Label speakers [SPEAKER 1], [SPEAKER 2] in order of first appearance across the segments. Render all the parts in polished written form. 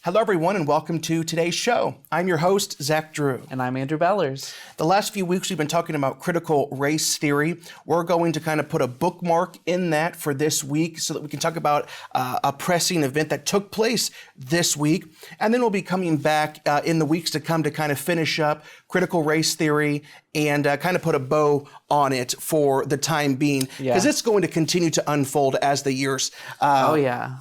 [SPEAKER 1] Hello, everyone, and welcome to today's show. I'm your host, Zach Drew.
[SPEAKER 2] And I'm Andrew Bellers.
[SPEAKER 1] The last few weeks, we've been talking about critical race theory. We're going to kind of put a bookmark in that for this week so that we can talk about a pressing event that took place this week. And then we'll be coming back in the weeks to come to kind of finish up critical race theory and kind of put a bow on it for the time being, because it's going to continue to unfold as the years.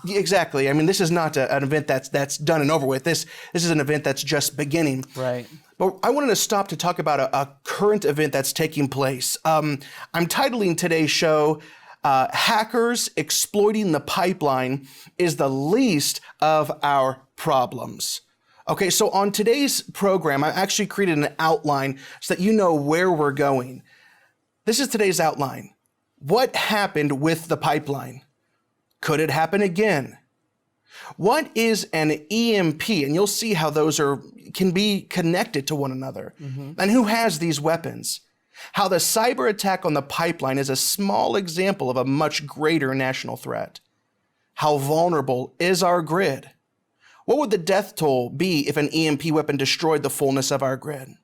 [SPEAKER 1] Exactly. I mean, this is not an event that's done and over with. This is an event that's just beginning.
[SPEAKER 2] Right.
[SPEAKER 1] But I wanted to stop to talk about a current event that's taking place. I'm titling today's show, Hackers Exploiting the Pipeline is the Least of Our Problems. Okay, so on today's program, I actually created an outline so that you know where we're going. This is today's outline. What happened with the pipeline? Could it happen again? What is an EMP? And you'll see how those can be connected to one another. And who has these weapons? How the cyber attack on the pipeline is a small example of a much greater national threat. How vulnerable is our grid? What would the death toll be if an EMP weapon destroyed the fullness of our grid?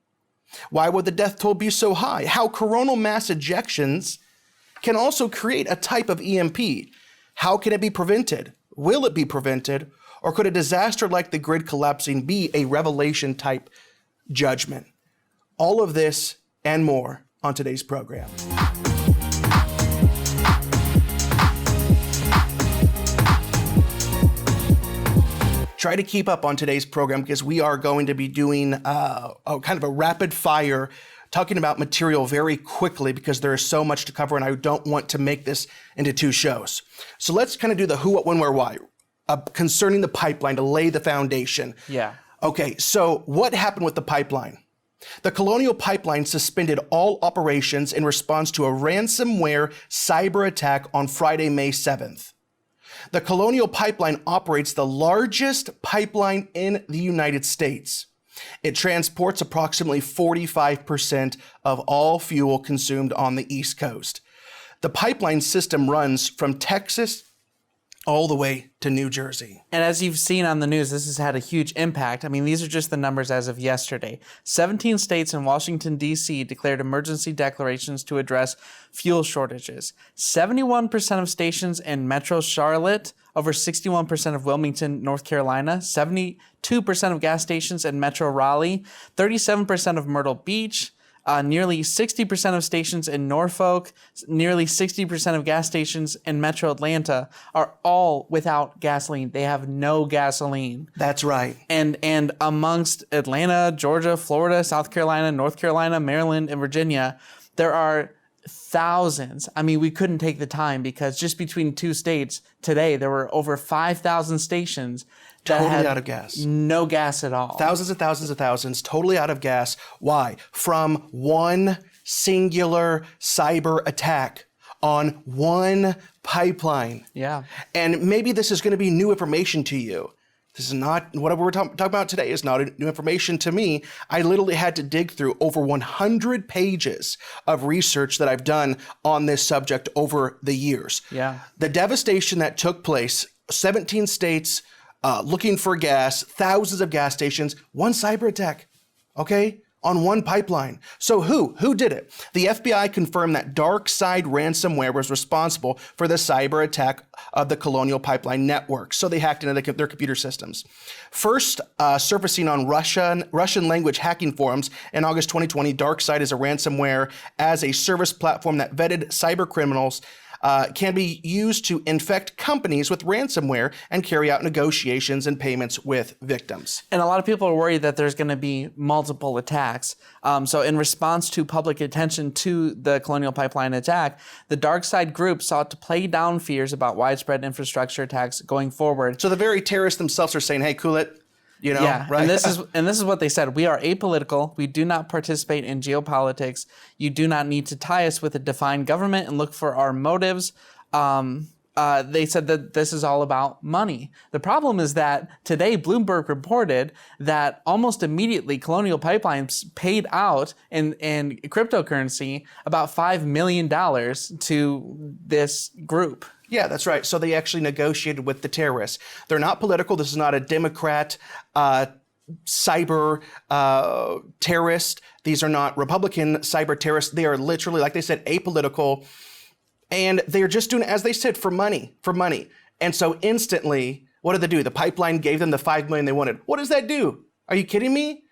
[SPEAKER 1] Why would the death toll be so high? How coronal mass ejections can also create a type of EMP. How can it be prevented? Will it be prevented? Or could a disaster like the grid collapsing be a revelation type judgment? All of this and more on today's program. Try to keep up on today's program because we are going to be doing kind of a rapid fire, talking about material very quickly because there is so much to cover and I don't want to make this into two shows. So let's kind of do the who, what, when, where, why concerning the pipeline to lay the foundation.
[SPEAKER 2] Yeah.
[SPEAKER 1] Okay, so what happened with the pipeline? The Colonial Pipeline suspended all operations in response to a ransomware cyber attack on Friday, May 7th. The Colonial Pipeline operates the largest pipeline in the United States. It transports approximately 45% of all fuel consumed on the East Coast. The pipeline system runs from Texas all the way to New Jersey.
[SPEAKER 2] And as you've seen on the news, this has had a huge impact. I mean, these are just the numbers as of yesterday. 17 states and Washington, D.C. declared emergency declarations to address fuel shortages. 71% of stations in Metro Charlotte, over 61% of Wilmington, North Carolina, 72% of gas stations in Metro Raleigh, 37% of Myrtle Beach, nearly 60% of stations in Norfolk, nearly 60% of gas stations in Metro Atlanta are all without gasoline. They have no gasoline.
[SPEAKER 1] That's right.
[SPEAKER 2] And amongst Atlanta, Georgia, Florida, South Carolina, North Carolina, Maryland, and Virginia, there are thousands. I mean, we couldn't take the time because just between two states today, there were over 5,000 stations that
[SPEAKER 1] totally
[SPEAKER 2] had
[SPEAKER 1] out of gas.
[SPEAKER 2] No gas at all.
[SPEAKER 1] Thousands and thousands and thousands, totally out of gas. Why? From one singular cyber attack on one pipeline.
[SPEAKER 2] Yeah.
[SPEAKER 1] And maybe this is going to be new information to you. This is not what we're talking about today. Is not new information to me. I literally had to dig through over 100 pages of research that I've done on this subject over the years.
[SPEAKER 2] Yeah.
[SPEAKER 1] The devastation that took place, 17 states looking for gas, thousands of gas stations, one cyber attack, okay, on one pipeline. So who did it? The FBI confirmed that DarkSide ransomware was responsible for the cyber attack of the Colonial Pipeline network. So they hacked into their computer systems. First surfacing on Russian language hacking forums in August 2020, DarkSide is a ransomware as a service platform that vetted cyber criminals can be used to infect companies with ransomware and carry out negotiations and payments with victims.
[SPEAKER 2] And a lot of people are worried that there's going to be multiple attacks. So in response to public attention to the Colonial Pipeline attack, the DarkSide group sought to play down fears about widespread infrastructure attacks going forward.
[SPEAKER 1] So the very terrorists themselves are saying, hey, cool it. You know,
[SPEAKER 2] yeah,
[SPEAKER 1] right?
[SPEAKER 2] and this is what they said. We are apolitical. We do not participate in geopolitics. You do not need to tie us with a defined government and look for our motives. They said that this is all about money. The problem is that today Bloomberg reported that almost immediately Colonial Pipelines paid out in cryptocurrency about $5 million to this group.
[SPEAKER 1] Yeah, that's right. So they actually negotiated with the terrorists. They're not political. This is not a Democrat cyber terrorist. These are not Republican cyber terrorists. They are literally, like they said, apolitical. And they're just doing it, as they said, for money, And so instantly, what did they do? The pipeline gave them the $5 million they wanted. What does that do? Are you kidding me?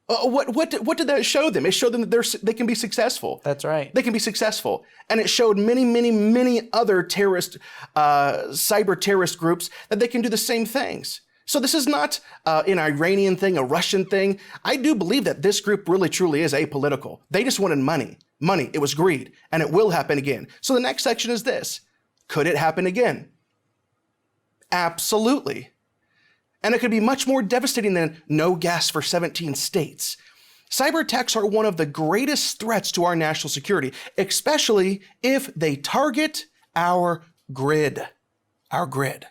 [SPEAKER 1] What did that show them? It showed them that they can be successful.
[SPEAKER 2] That's right.
[SPEAKER 1] They can be successful. And it showed many other terrorist, cyber terrorist groups that they can do the same things. So this is not an Iranian thing, a Russian thing. I do believe that this group really truly is apolitical. They just wanted money. Money. It was greed. And it will happen again. So the next section is this. Could it happen again? Absolutely. And it could be much more devastating than no gas for 17 states. Cyber attacks are one of the greatest threats to our national security, especially if they target our grid. Our grid.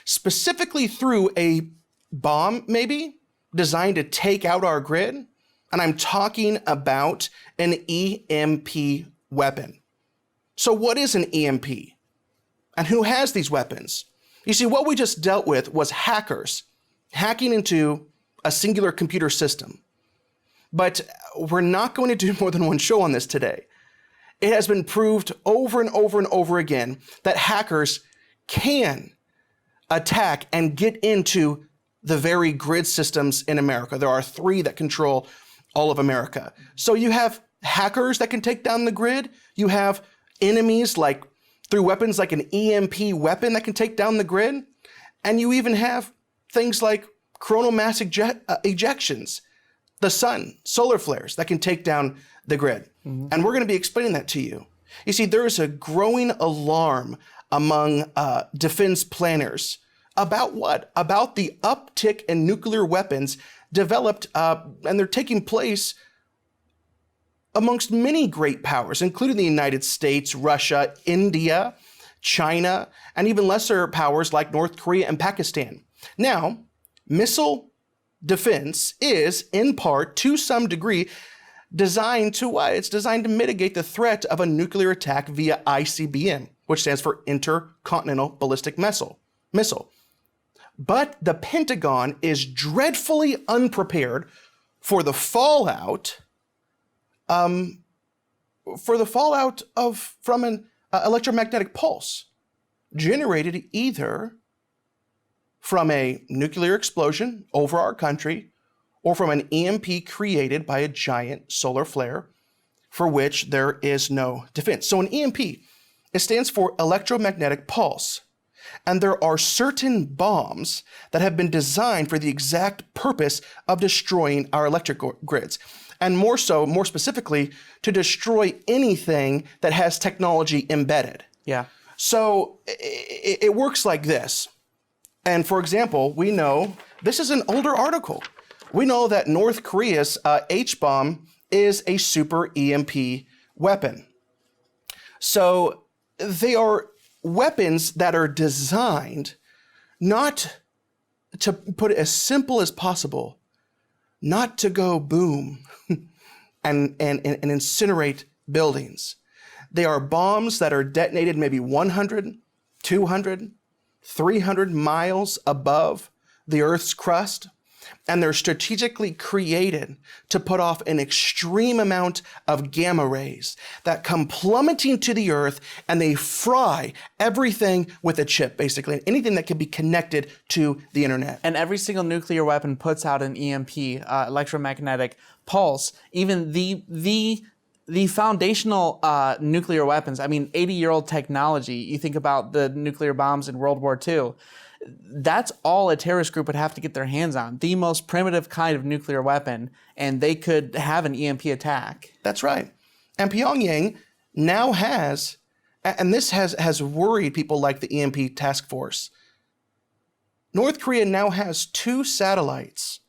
[SPEAKER 1] Specifically through a bomb, maybe, designed to take out our grid. And I'm talking about an EMP weapon. So what is an EMP? And who has these weapons? You see, what we just dealt with was hackers hacking into a singular computer system. But we're not going to do more than one show on this today. It has been proved over and over again that hackers can attack and get into the very grid systems in America. There are 3 that control all of America. So you have hackers that can take down the grid. You have enemies through weapons like an EMP weapon that can take down the grid. And you even have things like coronal mass ejections, the sun, solar flares that can take down the grid. Mm-hmm. And we're going to be explaining that to you. You see, there is a growing alarm among defense planners about what? About the uptick in nuclear weapons developed, and they're taking place amongst many great powers, including the United States, Russia, India, China, and even lesser powers like North Korea and Pakistan. Now, missile defense is, in part, to some degree, designed to what? It's designed to mitigate the threat of a nuclear attack via ICBM, which stands for Intercontinental Ballistic Missile. But the Pentagon is dreadfully unprepared for the fallout from an electromagnetic pulse generated either from a nuclear explosion over our country or from an EMP created by a giant solar flare for which there is no defense. So an EMP, it stands for electromagnetic pulse. And there are certain bombs that have been designed for the exact purpose of destroying our electric grids. And more specifically, to destroy anything that has technology embedded. Yeah. So it works like this. And for example, we know, this is an older article. We know that North Korea's H-bomb is a super EMP weapon. So they are weapons that are designed not, to put it as simple as possible, not to go boom and incinerate buildings. They are bombs that are detonated maybe 100, 200, 300 miles above the Earth's crust. And they're strategically created to put off an extreme amount of gamma rays that come plummeting to the Earth, and they fry everything with a chip, basically, anything that can be connected to the internet.
[SPEAKER 2] And every single nuclear weapon puts out an EMP, electromagnetic pulse. Even the foundational nuclear weapons, 80-year-old technology, you think about the nuclear bombs in World War II, that's all a terrorist group would have to get their hands on, the most primitive kind of nuclear weapon, and they could have an EMP attack.
[SPEAKER 1] That's right. And Pyongyang now has, and this has worried people like the EMP task force, North Korea now has 2 satellites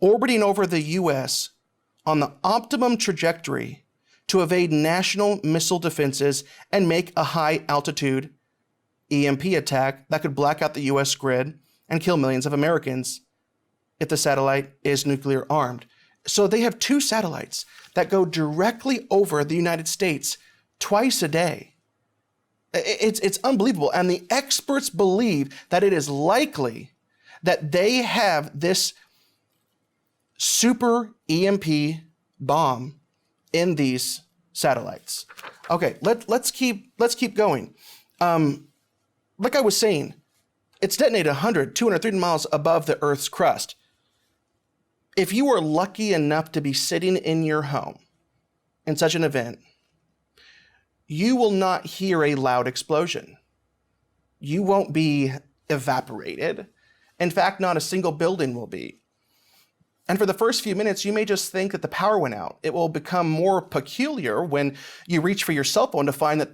[SPEAKER 1] orbiting over the U.S. on the optimum trajectory to evade national missile defenses and make a high-altitude EMP attack that could black out the U.S. grid and kill millions of Americans if the satellite is nuclear armed. So they have 2 satellites that go directly over the United States twice a day. It's unbelievable. And the experts believe that it is likely that they have this super EMP bomb in these satellites. Okay, let's keep going. Like I was saying, it's detonated 100, 200, 300 miles above the Earth's crust. If you are lucky enough to be sitting in your home in such an event, you will not hear a loud explosion. You won't be evaporated. In fact, not a single building will be. And for the first few minutes, you may just think that the power went out. It will become more peculiar when you reach for your cell phone to find out,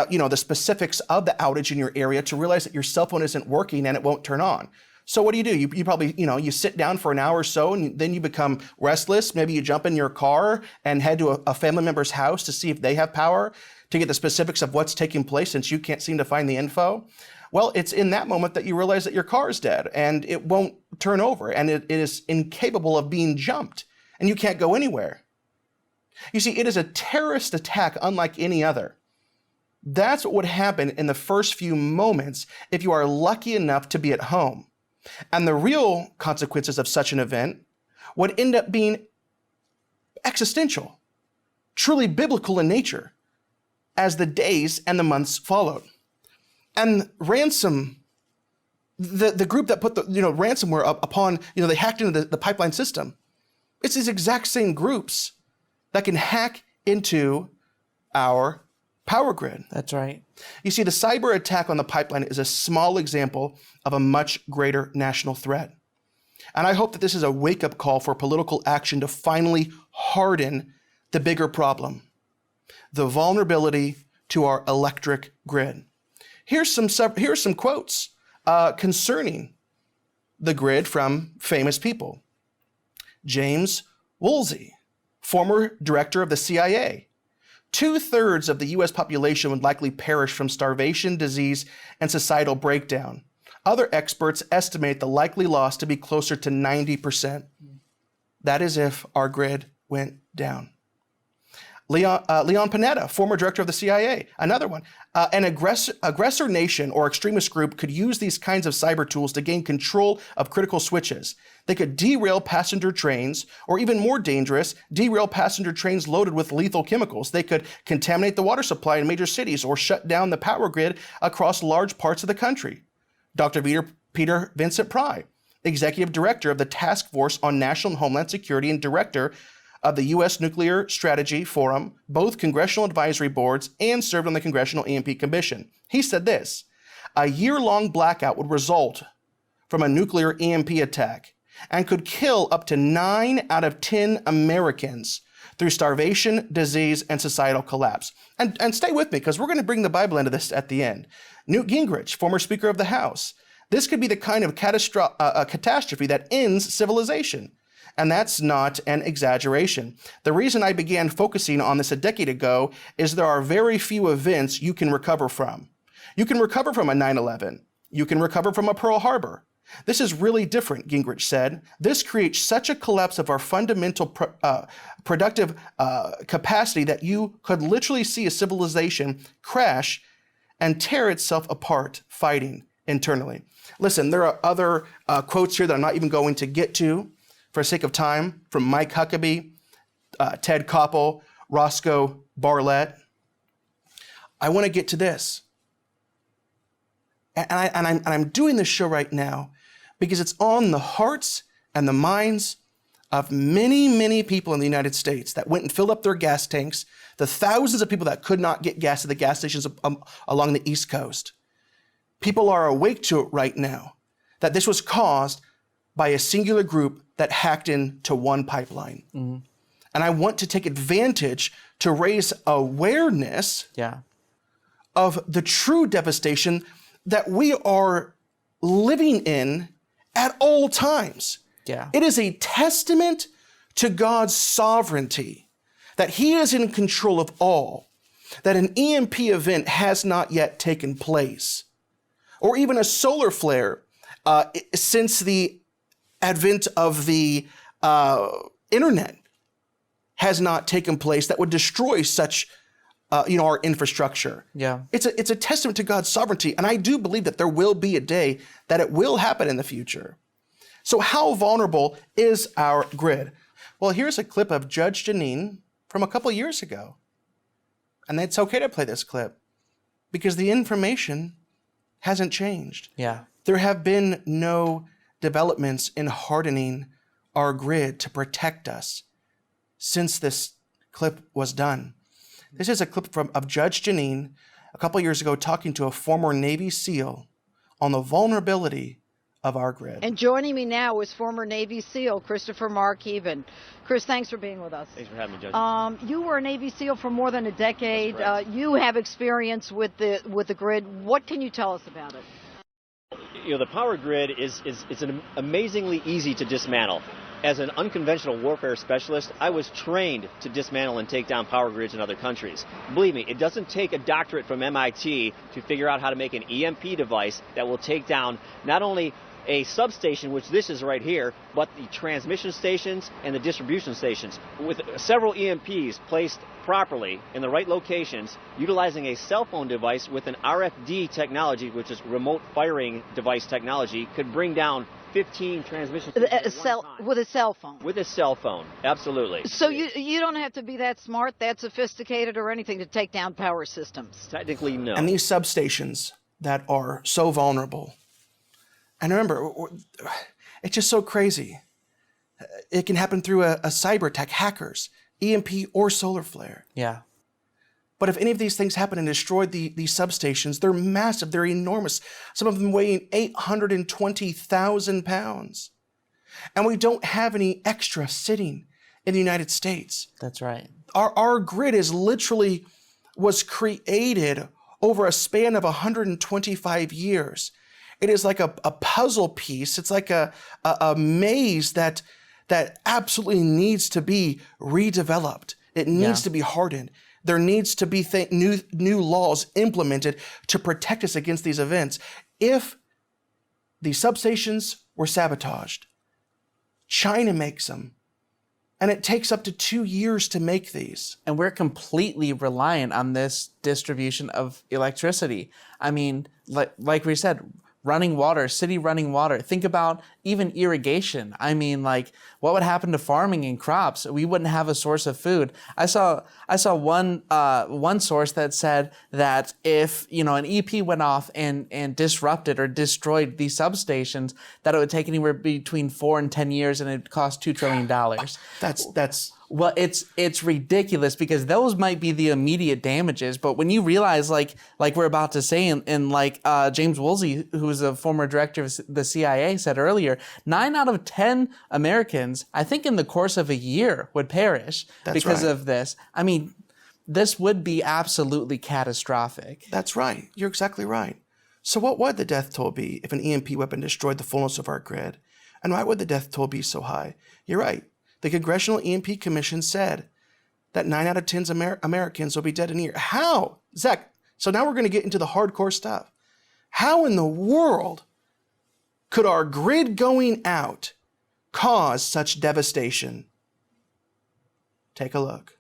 [SPEAKER 1] the specifics of the outage in your area, to realize that your cell phone isn't working and it won't turn on. So what do? You probably, you sit down for an hour or so, and then you become restless. Maybe you jump in your car and head to a family member's house to see if they have power, to get the specifics of what's taking place, since you can't seem to find the info. Well, it's in that moment that you realize that your car is dead and it won't turn over, and it is incapable of being jumped, and you can't go anywhere. You see, it is a terrorist attack unlike any other. That's what would happen in the first few moments if you are lucky enough to be at home. And the real consequences of such an event would end up being existential, truly biblical in nature, as the days and the months followed. And ransom, the group that put the ransomware up upon, they hacked into the pipeline system. It's these exact same groups that can hack into our power grid.
[SPEAKER 2] That's right.
[SPEAKER 1] You see, the cyber attack on the pipeline is a small example of a much greater national threat. And I hope that this is a wake-up call for political action to finally harden the bigger problem, the vulnerability to our electric grid. Here's some quotes concerning the grid from famous people. James Woolsey, former director of the CIA. 2/3 of the U.S. population would likely perish from starvation, disease, and societal breakdown. Other experts estimate the likely loss to be closer to 90%. That is if our grid went down. Leon Panetta, former director of the CIA, another one. An aggressor nation or extremist group could use these kinds of cyber tools to gain control of critical switches. They could derail passenger trains, or even more dangerous, derail passenger trains loaded with lethal chemicals. They could contaminate the water supply in major cities or shut down the power grid across large parts of the country. Dr. Peter Vincent Pry, executive director of the Task Force on National and Homeland Security and director of the U.S. Nuclear Strategy Forum, both congressional advisory boards, and served on the Congressional EMP Commission. He said this: a year-long blackout would result from a nuclear EMP attack and could kill up to 9 out of 10 Americans through starvation, disease, and societal collapse. And stay with me, because we're going to bring the Bible into this at the end. Newt Gingrich, former Speaker of the House. This could be the kind of catastrophe that ends civilization. And that's not an exaggeration. The reason I began focusing on this a decade ago is there are very few events you can recover from. You can recover from a 9/11. You can recover from a Pearl Harbor. This is really different, Gingrich said. This creates such a collapse of our fundamental productive capacity that you could literally see a civilization crash and tear itself apart fighting internally. Listen, there are other quotes here that I'm not even going to get to for sake of time, from Mike Huckabee, Ted Koppel, Roscoe Bartlett. I want to get to this. And I'm doing this show right now because it's on the hearts and the minds of many, many people in the United States that went and filled up their gas tanks, the thousands of people that could not get gas at the gas stations along the East Coast. People are awake to it right now, that this was caused by a singular group that hacked into one pipeline. Mm-hmm. And I want to take advantage to raise awareness of the true devastation that we are living in at all times.
[SPEAKER 2] Yeah.
[SPEAKER 1] It is a testament to God's sovereignty, that He is in control of all, that an EMP event has not yet taken place, or even a solar flare since the advent of the internet has not taken place that would destroy such our infrastructure.
[SPEAKER 2] Yeah.
[SPEAKER 1] It's a testament to God's sovereignty. And I do believe that there will be a day that it will happen in the future. So how vulnerable is our grid? Well, here's a clip of Judge Janine from a couple years ago. And it's okay to play this clip because the information hasn't changed.
[SPEAKER 2] Yeah.
[SPEAKER 1] There have been no developments in hardening our grid to protect us since this clip was done. This is a clip of Judge Janine a couple years ago talking to a former Navy SEAL on the vulnerability of our grid.
[SPEAKER 3] And joining me now is former Navy SEAL Christopher Mark-Even. Chris, thanks for being with us.
[SPEAKER 4] Thanks for having me, Judge.
[SPEAKER 3] You were a Navy SEAL for more than a decade. You have experience with the grid. What can you tell us about it?
[SPEAKER 4] The power grid is amazingly easy to dismantle. As an unconventional warfare specialist, I was trained to dismantle and take down power grids in other countries. Believe me, it doesn't take a doctorate from MIT to figure out how to make an EMP device that will take down not only a substation, which this is right here, but the transmission stations and the distribution stations. With several EMPs placed properly in the right locations, utilizing a cell phone device with an RFD technology, which is remote firing device technology, could bring down 15 transmission stations
[SPEAKER 3] with a cell phone.
[SPEAKER 4] With a cell phone, absolutely.
[SPEAKER 3] So you don't have to be that smart, that sophisticated, or anything to take down power systems.
[SPEAKER 4] Technically, no.
[SPEAKER 1] And these substations that are so vulnerable. And remember, it's just so crazy. It can happen through a cyber attack, hackers, EMP, or solar flare.
[SPEAKER 2] Yeah.
[SPEAKER 1] But if any of these things happen and destroy these substations, they're massive, they're enormous. Some of them weighing 820,000 pounds. And we don't have any extra sitting in the United States.
[SPEAKER 2] That's right.
[SPEAKER 1] Our grid was created over a span of 125 years. It is like a puzzle piece. It's like a maze that absolutely needs to be redeveloped. It needs to be hardened. There needs to be new laws implemented to protect us against these events. If the substations were sabotaged, China makes them, and it takes up to 2 years to make these.
[SPEAKER 2] And we're completely reliant on this distribution of electricity. I mean, like we said, running water, city running water. Think about even irrigation. I mean, like, what would happen to farming and crops? We wouldn't have a source of food. I saw one source that said that if an EP went off and disrupted or destroyed these substations, that it would take anywhere between 4 and 10 years, and it'd cost $2 trillion. Well, it's ridiculous because those might be the immediate damages, but when you realize, like we're about to say, and like James Woolsey, who was a former director of the CIA, said earlier, 9 out of 10 Americans, I think in the course of a year, would perish because of this. I mean, this would be absolutely catastrophic.
[SPEAKER 1] That's right. You're exactly right. So what would the death toll be if an EMP weapon destroyed the fullness of our grid? And why would the death toll be so high? You're right. The Congressional EMP Commission said that 9 out of 10 Americans will be dead in a year. How? Zach, so now we're going to get into the hardcore stuff. How in the world could our grid going out cause such devastation? Take a look.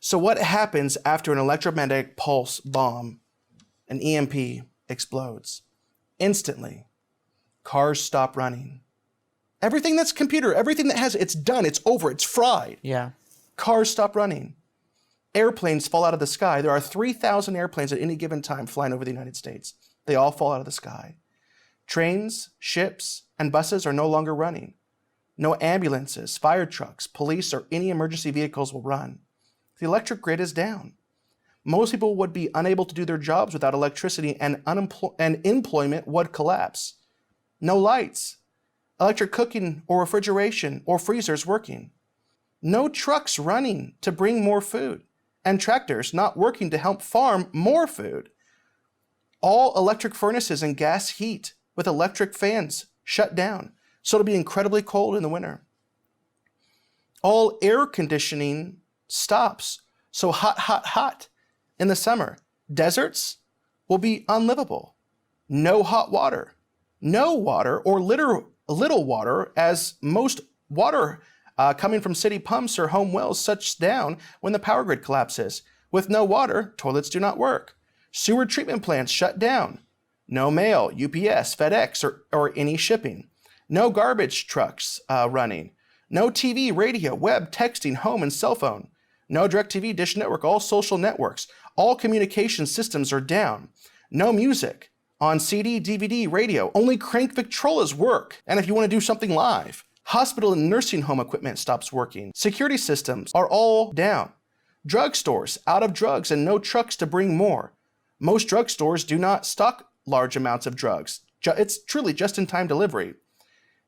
[SPEAKER 1] So what happens after an electromagnetic pulse bomb, an EMP, explodes? Instantly, cars stop running. Everything that's computer, everything that has, it's done, it's over, it's fried.
[SPEAKER 2] Yeah.
[SPEAKER 1] Cars stop running. Airplanes fall out of the sky. There are 3,000 airplanes at any given time flying over the United States. They all fall out of the sky. Trains, ships, and buses are no longer running. No ambulances, fire trucks, police, or any emergency vehicles will run. The electric grid is down. Most people would be unable to do their jobs without electricity, and employment would collapse. No lights, electric cooking or refrigeration or freezers working. No trucks running to bring more food, and tractors not working to help farm more food. All electric furnaces and gas heat with electric fans shut down, so it'll be incredibly cold in the winter. All air conditioning stops, so hot in the summer. Deserts will be unlivable. No hot water. No water, or little water, as most water coming from city pumps or home wells shuts down when the power grid collapses, With no water, toilets do not work. Sewer treatment plants shut down. No mail, UPS, FedEx, or any shipping. No garbage trucks running. No TV, radio, web, texting, home, and cell phone. No DirecTV, Dish Network, all social networks. All communication systems are down. No music on CD, DVD, radio. Only crank Victrolas work. And if you want to do something live, hospital and nursing home equipment stops working. Security systems are all down. Drugstores out of drugs and no trucks to bring more. Most drugstores do not stock large amounts of drugs. It's truly just-in-time delivery.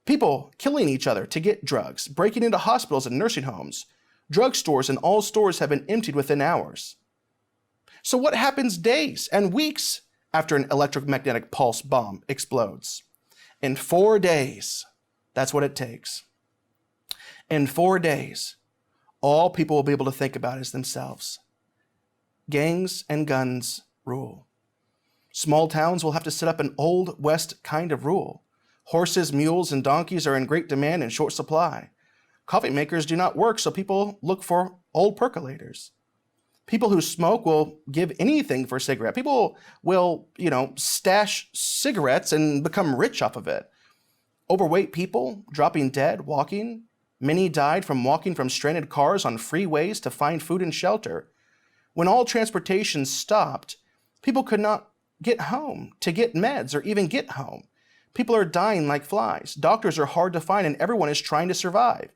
[SPEAKER 1] People killing each other to get drugs, breaking into hospitals and nursing homes. Drugstores and all stores have been emptied within hours. So what happens days and weeks after an electromagnetic pulse bomb explodes? In 4 days, that's what it takes. In 4 days, all people will be able to think about is themselves. Gangs and guns rule. Small towns will have to set up an Old West kind of rule. Horses, mules, and donkeys are in great demand and short supply. Coffee makers do not work, so people look for old percolators. People who smoke will give anything for a cigarette. People will, stash cigarettes and become rich off of it. Overweight people dropping dead, walking. Many died from walking from stranded cars on freeways to find food and shelter. When all transportation stopped, people could not get home to get meds or even get home. People are dying like flies. Doctors are hard to find, and everyone is trying to survive.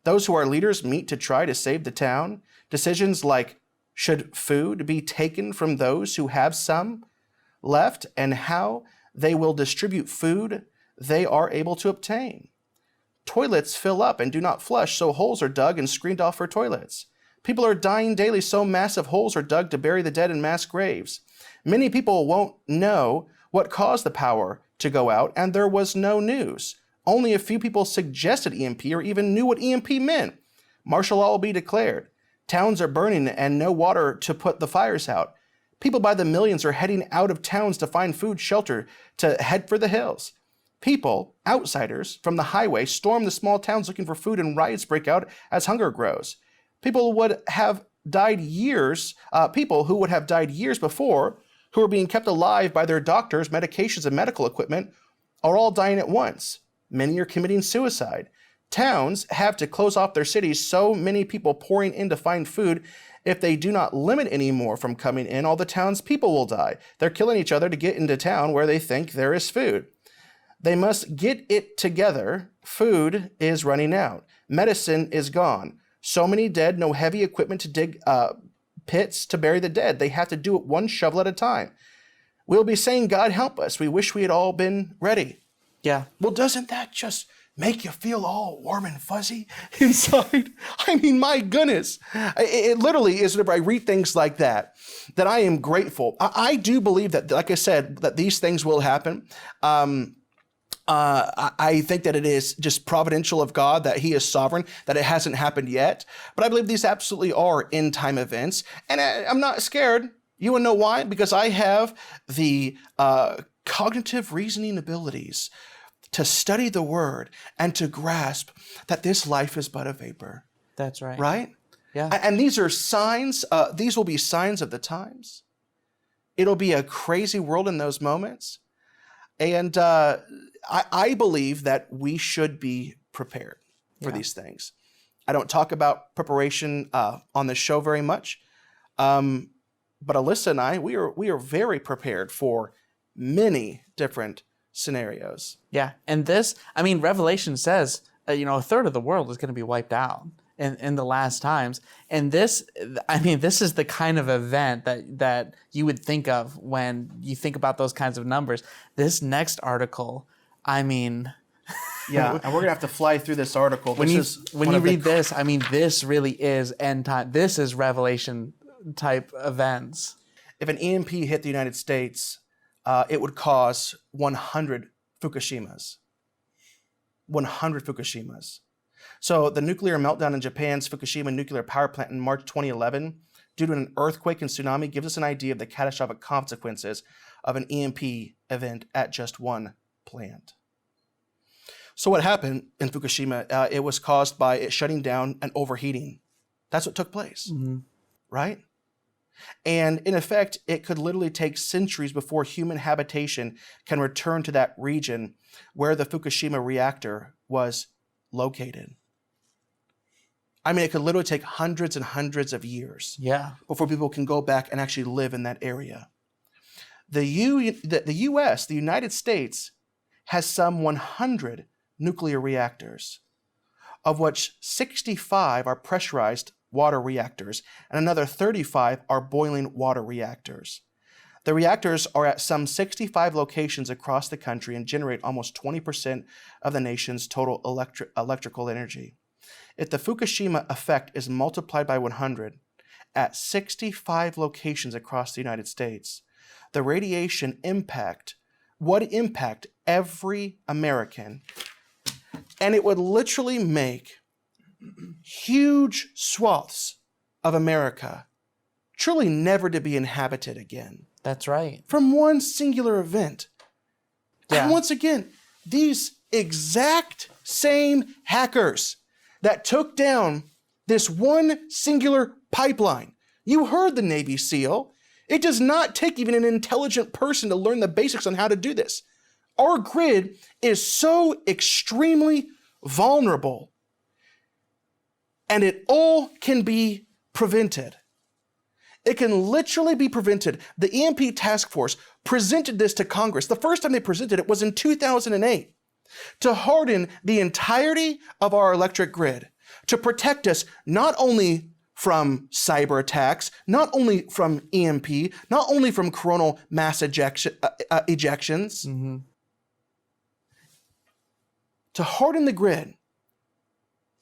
[SPEAKER 1] Those who are leaders meet to try to save the town. Decisions like, should food be taken from those who have some left, and how they will distribute food they are able to obtain. Toilets fill up and do not flush, so holes are dug and screened off for toilets. People are dying daily, so massive holes are dug to bury the dead in mass graves. Many people won't know what caused the power to go out, and there was no news. Only a few people suggested EMP or even knew what EMP meant. Martial law will be declared. Towns are burning and no water to put the fires out. People by the millions are heading out of towns to find food, shelter, to head for the hills. People, outsiders from the highway, storm the small towns looking for food, and riots break out as hunger grows. People who would have died years before, who are being kept alive by their doctors, medications, and medical equipment, are all dying at once. Many are committing suicide. Towns have to close off their cities, so many people pouring in to find food. If they do not limit any more from coming in, all the town's people will die. They're killing each other to get into town where they think there is food. They must get it together. Food is running out. Medicine is gone. So many dead, no heavy equipment to dig pits to bury the dead. They have to do it one shovel at a time. We'll be saying, God help us. We wish we had all been ready.
[SPEAKER 2] Yeah.
[SPEAKER 1] Well, doesn't that just make you feel all warm and fuzzy inside? I mean, my goodness. It literally is, whenever I read things like that I am grateful. I do believe that, like I said, that these things will happen. I think that it is just providential of God, that he is sovereign, that it hasn't happened yet. But I believe these absolutely are end-time events. And I'm not scared. You want to know why? Because I have the cognitive reasoning abilities to study the word and to grasp that this life is but a vapor.
[SPEAKER 2] That's right.
[SPEAKER 1] Right?
[SPEAKER 2] Yeah.
[SPEAKER 1] And these are signs. These will be signs of the times. It'll be a crazy world in those moments. And I believe that we should be prepared for these things. I don't talk about preparation on the show very much, but Alyssa and I, we are very prepared for many different scenarios.
[SPEAKER 2] Yeah, and this, Revelation says, a third of the world is going to be wiped out in the last times. And this is the kind of event that you would think of when you think about those kinds of numbers. This next article,
[SPEAKER 1] yeah, and we're gonna have to fly through this article.
[SPEAKER 2] When you read this, this really is end time. This is Revelation type events.
[SPEAKER 1] If an EMP hit the United States, it would cause 100 Fukushimas. 100 Fukushimas. So the nuclear meltdown in Japan's Fukushima nuclear power plant in March 2011, due to an earthquake and tsunami, gives us an idea of the catastrophic consequences of an EMP event at just one plant. So what happened in Fukushima, it was caused by it shutting down and overheating. That's what took place, right? And in effect, it could literally take centuries before human habitation can return to that region where the Fukushima reactor was located. I mean, it could literally take hundreds and hundreds of years before people can go back and actually live in that area. The U.S., the United States, has some 100 nuclear reactors, of which 65 are pressurized water reactors, and another 35 are boiling water reactors. The reactors are at some 65 locations across the country and generate almost 20% of the nation's total electrical energy. If the Fukushima effect is multiplied by 100 at 65 locations across the United States, the radiation impact would impact every American, and it would literally make huge swaths of America truly never to be inhabited again.
[SPEAKER 2] That's right.
[SPEAKER 1] From one singular event.
[SPEAKER 2] Yeah.
[SPEAKER 1] And once again, these exact same hackers that took down this one singular pipeline. You heard the Navy SEAL. It does not take even an intelligent person to learn the basics on how to do this. Our grid is so extremely vulnerable, and it all can be prevented. It can literally be prevented. The EMP task force presented this to Congress. The first time they presented it was in 2008 to harden the entirety of our electric grid, to protect us not only from cyber attacks, not only from EMP, not only from coronal mass ejections. To harden the grid,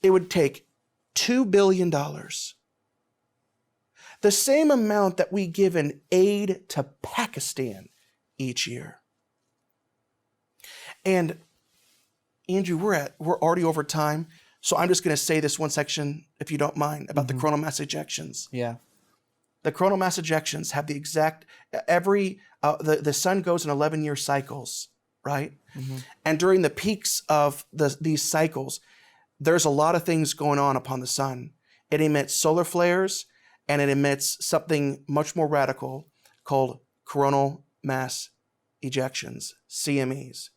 [SPEAKER 1] it would take $2 billion. The same amount that we give in aid to Pakistan each year. And Andrew, we're already over time, so I'm just going to say this one section, if you don't mind, about the coronal mass ejections.
[SPEAKER 2] Yeah.
[SPEAKER 1] The coronal mass ejections have the exact, the sun goes in 11-year cycles, right? And during the peaks of these cycles, there's a lot of things going on upon the sun. It emits solar flares, and it emits something much more radical called coronal mass ejections, CMEs.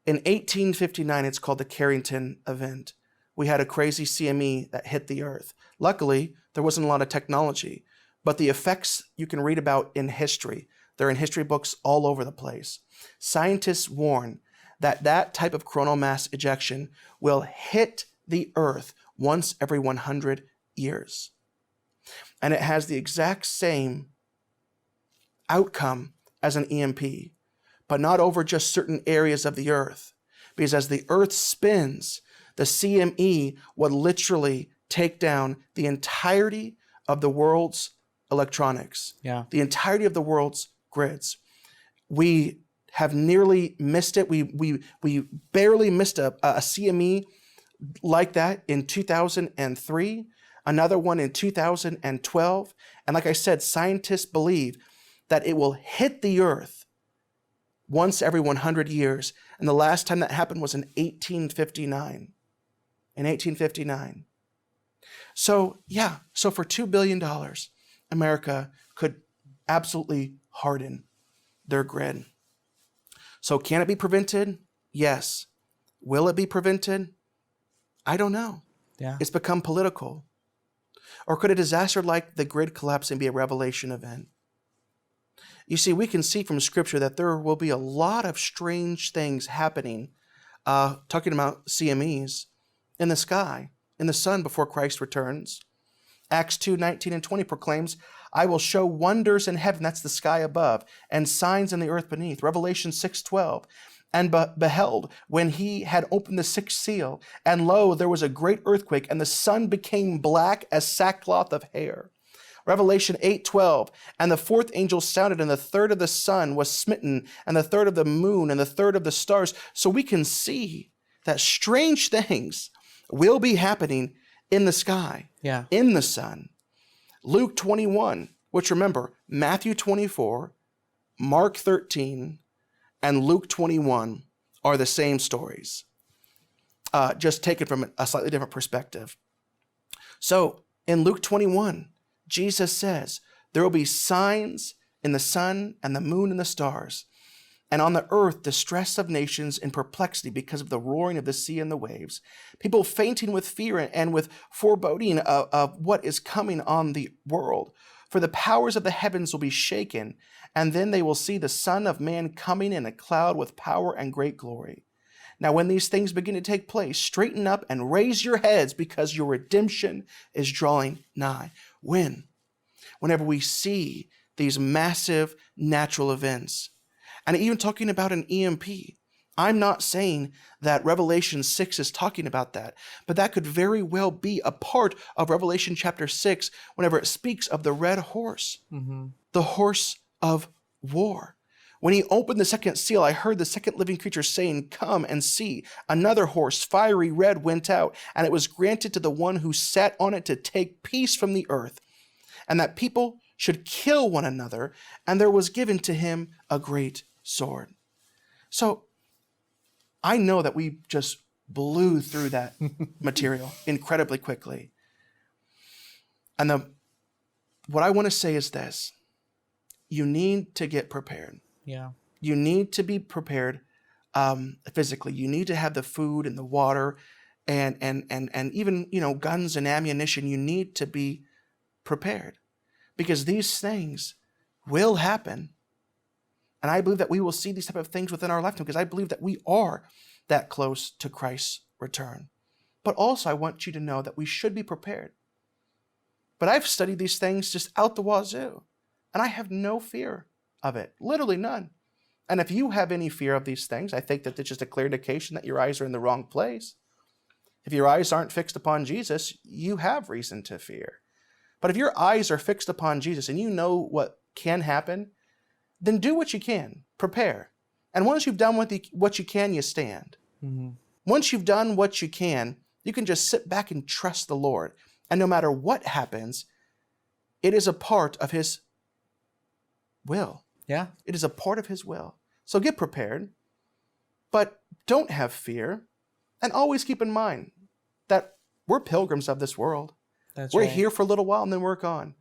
[SPEAKER 1] In 1859, it's called the Carrington event. We had a crazy CME that hit the Earth. Luckily, there wasn't a lot of technology, but the effects you can read about in history. They're in history books all over the place. Scientists warn that that type of coronal mass ejection will hit the Earth once every 100 years. And it has the exact same outcome as an EMP, but not over just certain areas of the Earth. Because as the Earth spins, the CME would literally take down the entirety of the world's electronics, the entirety of the world's grids. We have nearly missed it. We barely missed a CME like that in 2003, another one in 2012. And like I said, scientists believe that it will hit the Earth once every 100 years. And the last time that happened was in 1859. In 1859. So for $2 billion, America could absolutely harden their grid. So can it be prevented? Yes. Will it be prevented? I don't know.
[SPEAKER 2] Yeah.
[SPEAKER 1] It's become political. Or could a disaster like the grid collapsing be a revelation event? You see, we can see from Scripture that there will be a lot of strange things happening, talking about CMEs, in the sky, in the sun before Christ returns. Acts 2:19-20 proclaims, I will show wonders in heaven, that's the sky above, and signs in the earth beneath. Revelation 6:12, and beheld, when he had opened the sixth seal, and lo, there was a great earthquake, and the sun became black as sackcloth of hair. Revelation 8:12, and the fourth angel sounded, and the third of the sun was smitten, and the third of the moon, and the third of the stars. So we can see that strange things will be happening in the sky, in the sun. Luke 21, which remember, Matthew 24, Mark 13, and Luke 21 are the same stories, just taken from a slightly different perspective. So in Luke 21, Jesus says, there will be signs in the sun and the moon and the stars, and on the earth distress of nations in perplexity because of the roaring of the sea and the waves, people fainting with fear and with foreboding of what is coming on the world. For the powers of the heavens will be shaken, and then they will see the Son of Man coming in a cloud with power and great glory. Now, when these things begin to take place, straighten up and raise your heads, because your redemption is drawing nigh. When? Whenever we see these massive natural events, and even talking about an EMP. I'm not saying that Revelation 6 is talking about that, but that could very well be a part of Revelation chapter 6 whenever it speaks of the red horse, the horse of war. When he opened the second seal, I heard the second living creature saying, "Come and see." Another horse, fiery red, went out, and it was granted to the one who sat on it to take peace from the earth, and that people should kill one another, and there was given to him a great sword. So I know that we just blew through that material incredibly quickly. And what I want to say is this: you need to get prepared.
[SPEAKER 2] Yeah.
[SPEAKER 1] You need to be prepared physically. You need to have the food and the water and even, guns and ammunition. You need to be prepared, because these things will happen. And I believe that we will see these type of things within our lifetime, because I believe that we are that close to Christ's return. But also, I want you to know that we should be prepared. But I've studied these things just out the wazoo, and I have no fear of it, literally none. And if you have any fear of these things, I think that it's just a clear indication that your eyes are in the wrong place. If your eyes aren't fixed upon Jesus, you have reason to fear. But if your eyes are fixed upon Jesus and you know what can happen, then do what you can, prepare. And once you've done what you can, you stand. Once you've done what you can just sit back and trust the Lord. And no matter what happens, it is a part of his will.
[SPEAKER 2] Yeah.
[SPEAKER 1] It is a part of his will. So get prepared, but don't have fear. And always keep in mind that we're pilgrims of this world. We're
[SPEAKER 2] right.
[SPEAKER 1] here for a little while and then we're gone.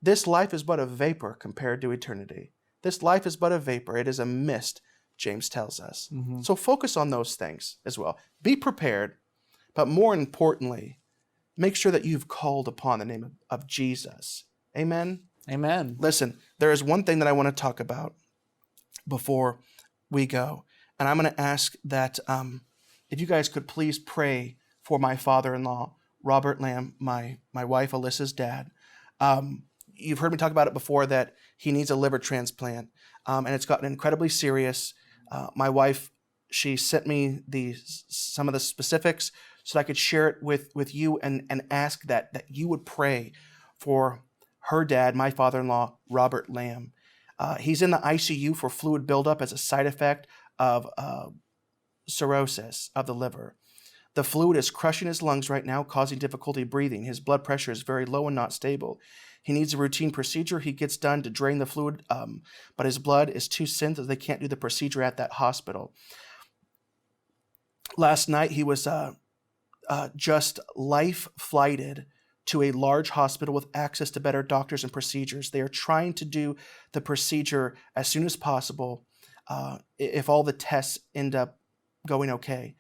[SPEAKER 1] This life is but a vapor compared to eternity. This life is but a vapor. It is a mist, James tells us. So focus on those things as well. Be prepared, but more importantly, make sure that you've called upon the name of Jesus. Amen?
[SPEAKER 2] Amen.
[SPEAKER 1] Listen, there is one thing that I want to talk about before we go. And I'm going to ask that if you guys could please pray for my father-in-law, Robert Lamb, my wife Alyssa's dad. You've heard me talk about it before, that he needs a liver transplant, and it's gotten incredibly serious. My wife, she sent me some of the specifics so that I could share it with you and ask that you would pray for her dad, my father-in-law, Robert Lamb. He's in the ICU for fluid buildup as a side effect of cirrhosis of the liver. The fluid is crushing his lungs right now, causing difficulty breathing. His blood pressure is very low and not stable. He needs a routine procedure he gets done to drain the fluid, but his blood is too thin that they can't do the procedure at that hospital. Last night, he was just life-flighted to a large hospital with access to better doctors and procedures. They are trying to do the procedure as soon as possible if all the tests end up going okay.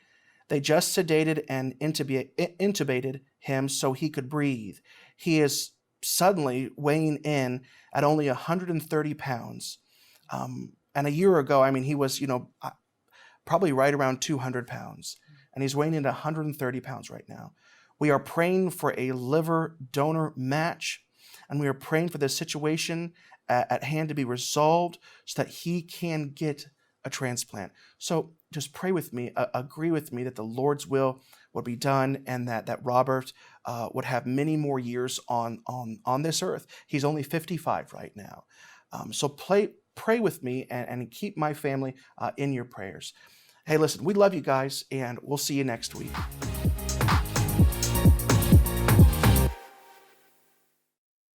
[SPEAKER 1] They just sedated and intubated him so he could breathe. He is suddenly weighing in at only 130 pounds. And a year ago, he was, probably right around 200 pounds. And he's weighing in at 130 pounds right now. We are praying for a liver donor match, and we are praying for this situation at hand to be resolved so that he can get a transplant. So just pray with me, agree with me that the Lord's will would be done, and that Robert would have many more years on this earth. He's only 55 right now. So pray with me and keep my family in your prayers. Hey, listen, we love you guys, and we'll see you next week.